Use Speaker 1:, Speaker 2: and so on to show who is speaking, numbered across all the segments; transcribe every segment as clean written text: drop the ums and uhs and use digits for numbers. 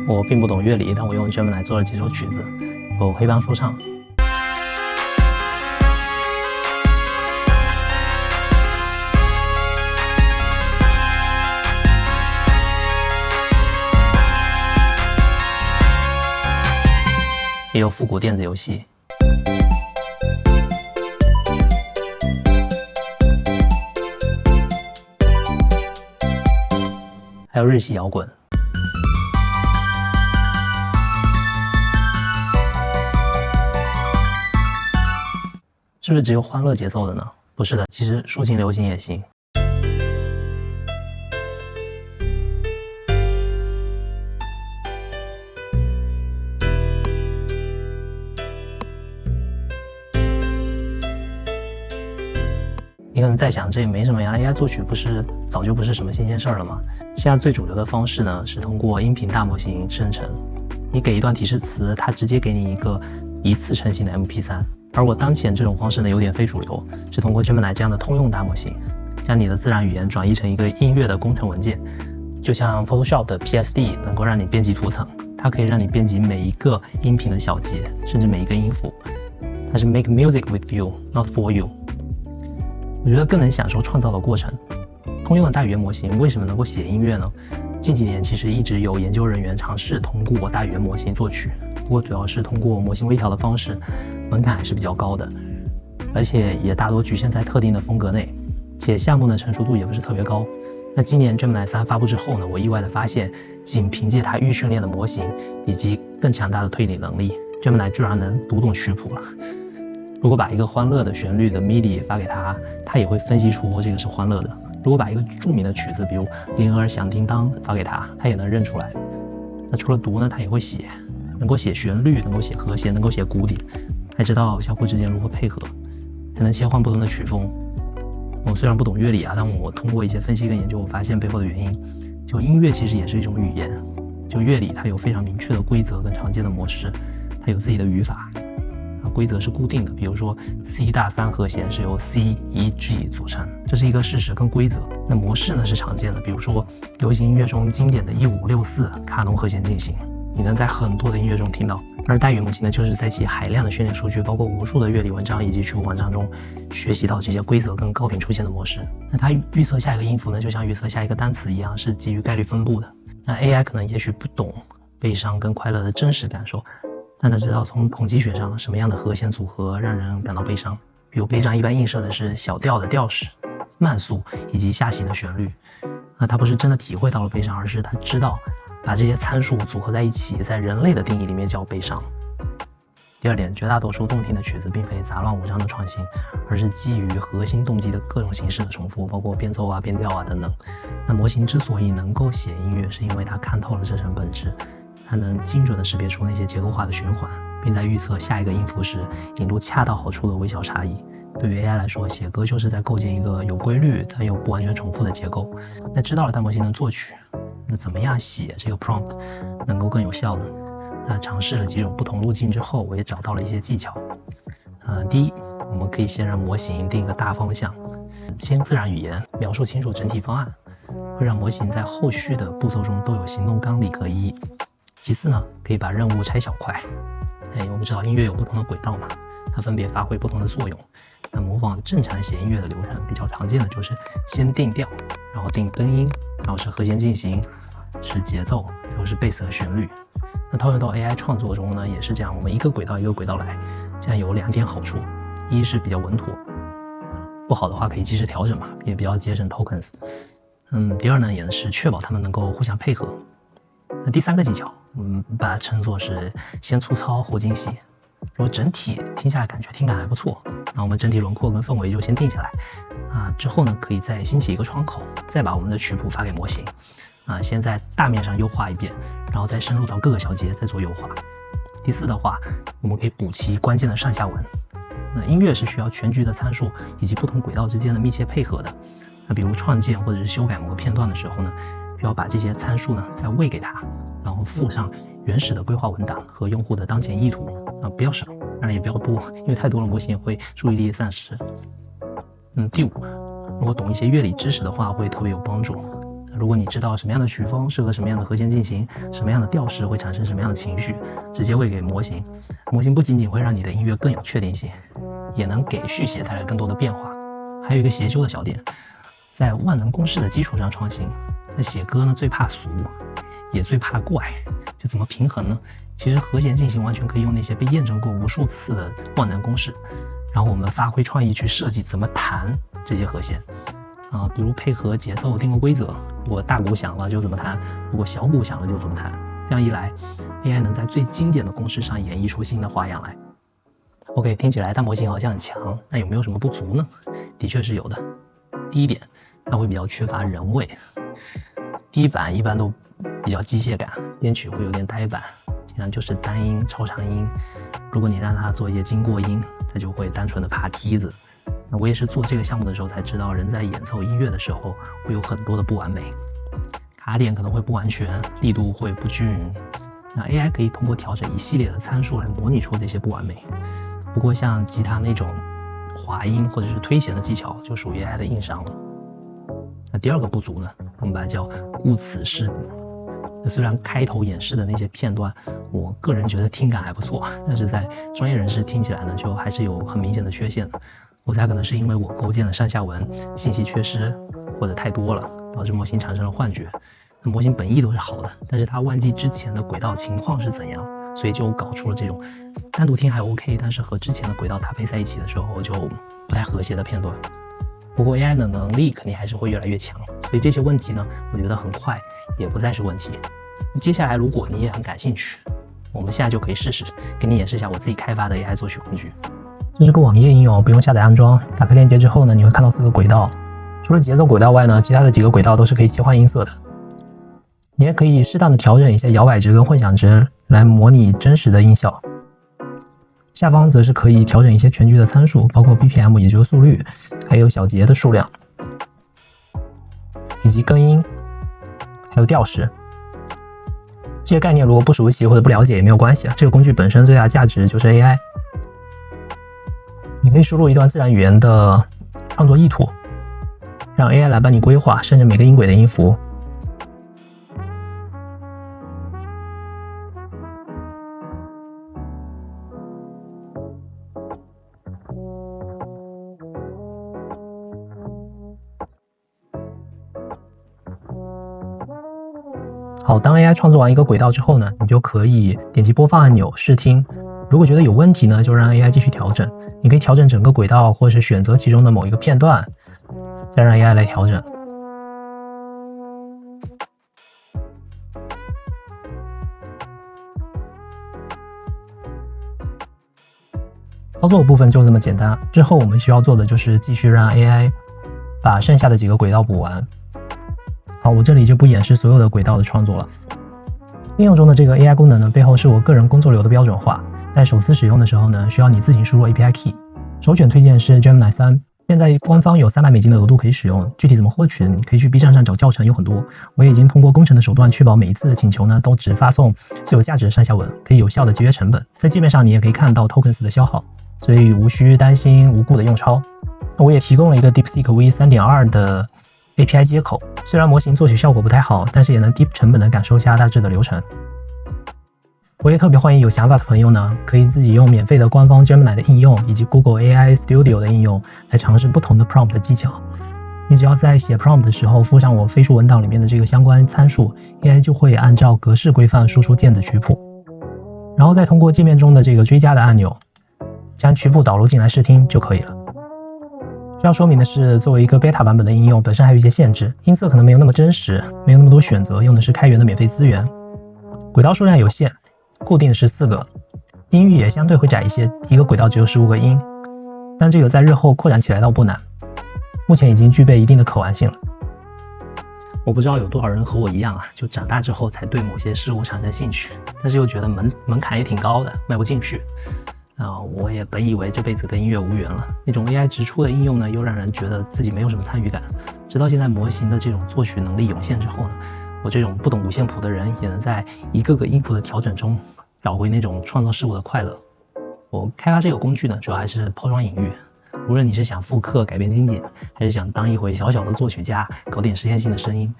Speaker 1: 我并不懂乐理，但我用 Gemini 做了几首曲子，有黑帮说唱。也有复古电子游戏，还有日系摇滚。是不是只有欢乐节奏的呢？不是的，其实抒情流行也行。你可能在想，这也没什么呀 ，AI 作曲早就不是什么新鲜事儿了吗？现在最主流的方式呢，是通过音频大模型生成。你给一段提示词，它直接给你一个一次成型的 MP3。而我当前这种方式呢，有点非主流，是通过 Gemini 这样的通用大模型，将你的自然语言转译成一个音乐的工程文件。就像 Photoshop 的 PSD 能够让你编辑图层，它可以让你编辑每一个音频的小节，甚至每一个音符。它是 make music with you, not for you。我觉得更能享受创造的过程。通用的大语言模型为什么能够写音乐呢？近几年其实一直有研究人员尝试通过大语言模型作曲，不过主要是通过模型微调的方式，门槛还是比较高的，而且也大多局限在特定的风格内，且项目的成熟度也不是特别高。那今年 Gemini 3发布之后呢，我意外的发现，仅凭借它预训练的模型以及更强大的推理能力， Gemini 居然能读懂曲谱了。如果把一个欢乐的旋律的 MIDI 发给他，他也会分析出这个是欢乐的。如果把一个著名的曲子，比如铃儿响叮当发给他，他也能认出来。那除了读呢，他也会写，能够写旋律，能够写和弦，能够写鼓点，还知道相互之间如何配合，还能切换不同的曲风。我虽然不懂乐理啊，但我通过一些分析跟研究，我发现背后的原因，就音乐其实也是一种语言。就乐理它有非常明确的规则跟常见的模式，它有自己的语法。规则是固定的，比如说 C 大3和弦是由 C、E、G 组成，这是一个事实跟规则。那模式呢是常见的，比如说流行音乐中经典的1564卡农和弦进行，你能在很多的音乐中听到。而大语言模型呢，就是在其海量的训练数据，包括无数的乐理文章以及曲谱文章中，学习到这些规则跟高频出现的模式。那它预测下一个音符呢，就像预测下一个单词一样，是基于概率分布的。那 AI 可能也许不懂悲伤跟快乐的真实感受，但他知道从统计学上什么样的和弦组合让人感到悲伤。比如悲伤一般映射的是小调的调式、慢速以及下行的旋律。那他不是真的体会到了悲伤，而是他知道把这些参数组合在一起，在人类的定义里面叫悲伤。第二点，绝大多数动听的曲子并非杂乱无章的创新，而是基于核心动机的各种形式的重复，包括变奏啊、变调啊等等。那模型之所以能够写音乐，是因为它看透了这层本质。它能精准地识别出那些结构化的循环，并在预测下一个音符时引入恰到好处的微小差异。对于 AI 来说，写歌就是在构建一个有规律但又不完全重复的结构。那知道了大模型能作曲，那怎么样写这个 prompt 能够更有效呢？那尝试了几种不同路径之后，我也找到了一些技巧。第一，我们可以先让模型定一个大方向，先自然语言描述清楚整体方案，会让模型在后续的步骤中都有行动纲领可依。其次呢，可以把任务拆小块。我们知道音乐有不同的轨道嘛，它分别发挥不同的作用。那模仿正常写音乐的流程，比较常见的就是先定调，然后定根音，然后是和弦进行，是节奏，最后是贝斯和旋律。那套用到 AI 创作中呢，也是这样，我们一个轨道一个轨道来，这样有2点好处：一是比较稳妥，不好的话可以及时调整嘛，也比较节省 tokens。第二呢，也是确保它们能够互相配合。那第3个技巧，把它称作是先粗糙后精细。如果整体听下来听感还不错，那我们整体轮廓跟氛围就先定下来。之后呢，可以再新起一个窗口，再把我们的曲谱发给模型。先在大面上优化一遍，然后再深入到各个小节再做优化。第4的话，我们可以补齐关键的上下文。那音乐是需要全局的参数以及不同轨道之间的密切配合的。那比如创建或者是修改某个片段的时候呢，就要把这些参数呢再喂给它，然后附上原始的规划文档和用户的当前意图。不要少，当然也不要多，因为太多了模型也会注意力散失。第5，如果懂一些乐理知识的话，会特别有帮助。如果你知道什么样的曲风适合什么样的和弦进行，什么样的调式会产生什么样的情绪，直接喂给模型，模型不仅仅会让你的音乐更有确定性，也能给续写带来更多的变化。还有一个协修的小点，在万能公式的基础上创新。那写歌呢，最怕俗，也最怕怪，就怎么平衡呢？其实和弦进行完全可以用那些被验证过无数次的万能公式，然后我们发挥创意去设计怎么弹这些和弦比如配合节奏定个规则，如果大鼓响了就怎么弹，如果小鼓响了就怎么弹。这样一来 AI 能在最经典的公式上演绎出新的花样来。OK， 听起来大模型好像很强，那有没有什么不足呢？的确是有的。第一点，它会比较缺乏人味。第一版一般都比较机械感，编曲会有点呆板，经常就是单音、超长音。如果你让它做一些经过音，它就会单纯的爬梯子。那我也是做这个项目的时候才知道，人在演奏音乐的时候会有很多的不完美，卡点可能会不完全，力度会不均匀。那 AI 可以通过调整一系列的参数来模拟出这些不完美。不过像吉他那种滑音或者是推弦的技巧，就属于 AI 的硬伤了。那第二个不足呢，我们把它叫顾此失彼。虽然开头演示的那些片段，我个人觉得听感还不错，但是在专业人士听起来呢，就还是有很明显的缺陷的。我猜可能是因为我构建的上下文信息缺失或者太多了，导致模型产生了幻觉。那模型本意都是好的，但是它忘记之前的轨道情况是怎样，所以就搞出了这种单独听还 OK， 但是和之前的轨道搭配在一起的时候就不太和谐的片段。不过 AI 的能力肯定还是会越来越强，所以这些问题呢，我觉得很快也不再是问题。接下来如果你也很感兴趣，我们现在就可以试试，给你演示一下我自己开发的 AI 作曲工具。这是个网页应用，不用下载安装。打开链接之后呢，你会看到4个轨道，除了节奏轨道外呢，其他的几个轨道都是可以切换音色的。你也可以适当的调整一些摇摆值跟混响值来模拟真实的音效。下方则是可以调整一些全局的参数，包括 BPM 也就是速率，还有小节的数量，以及根音，还有调式。这些概念如果不熟悉或者不了解也没有关系啊，这个工具本身最大的价值就是 AI。你可以输入一段自然语言的创作意图，让 AI 来帮你规划，甚至每个音轨的音符。好，当 AI 创作完一个轨道之后呢，你就可以点击播放按钮试听。如果觉得有问题呢，就让 AI 继续调整。你可以调整整个轨道，或是选择其中的某一个片段，再让 AI 来调整。操作部分就这么简单，之后我们需要做的就是继续让 AI 把剩下的几个轨道补完。好，我这里就不演示所有的轨道的创作了。应用中的这个 AI 功能呢，背后是我个人工作流的标准化。在首次使用的时候呢，需要你自行输入 API key。首选推荐是 Gemini 3，现在官方有300美金的额度可以使用。具体怎么获取，你可以去 B 站上找教程，有很多。我也已经通过工程的手段，确保每一次的请求呢，都只发送最有价值的上下文，可以有效的节约成本。在界面上你也可以看到 tokens 的消耗，所以无需担心无故的用超。我也提供了一个 DeepSeek V 3.2 的 API 接口，虽然模型作曲效果不太好，但是也能低成本的感受下大致的流程。我也特别欢迎有想法的朋友呢，可以自己用免费的官方 Gemini 的应用以及 Google AI Studio 的应用来尝试不同的 prompt 的技巧。你只要在写 prompt 的时候附上我飞书文档里面的这个相关参数， AI 就会按照格式规范输出电子曲谱，然后再通过界面中的这个追加的按钮将曲谱导入进来试听就可以了。需要说明的是，作为一个 beta 版本的应用，本身还有一些限制，音色可能没有那么真实，没有那么多选择，用的是开源的免费资源，轨道数量有限，固定的是4个，音域也相对会窄一些，一个轨道只有15个音，但这个在日后扩展起来倒不难，目前已经具备一定的可玩性了。我不知道有多少人和我一样啊，就长大之后才对某些事物产生兴趣，但是又觉得门槛也挺高的，迈不进去。我也本以为这辈子跟音乐无缘了，那种 AI 直出的应用呢，又让人觉得自己没有什么参与感。直到现在模型的这种作曲能力涌现之后呢，我这种不懂五线谱的人也能在一个个音符的调整中找回那种创造事物的快乐。我开发这个工具呢，主要还是抛砖引玉，无论你是想复刻改编经典，还是想当一回小小的作曲家，搞点实验性的声音，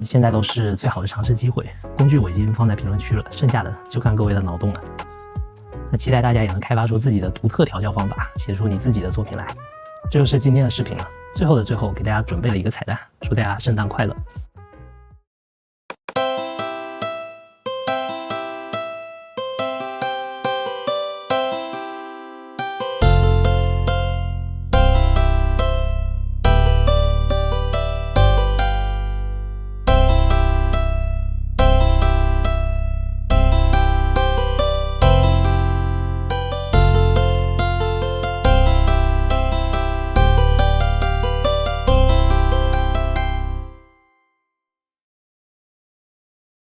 Speaker 1: 现在都是最好的尝试机会。工具我已经放在评论区了，剩下的就看各位的脑洞了。那期待大家也能开发出自己的独特调教方法，写出你自己的作品来。这就是今天的视频了。最后的最后，给大家准备了一个彩蛋，祝大家圣诞快乐！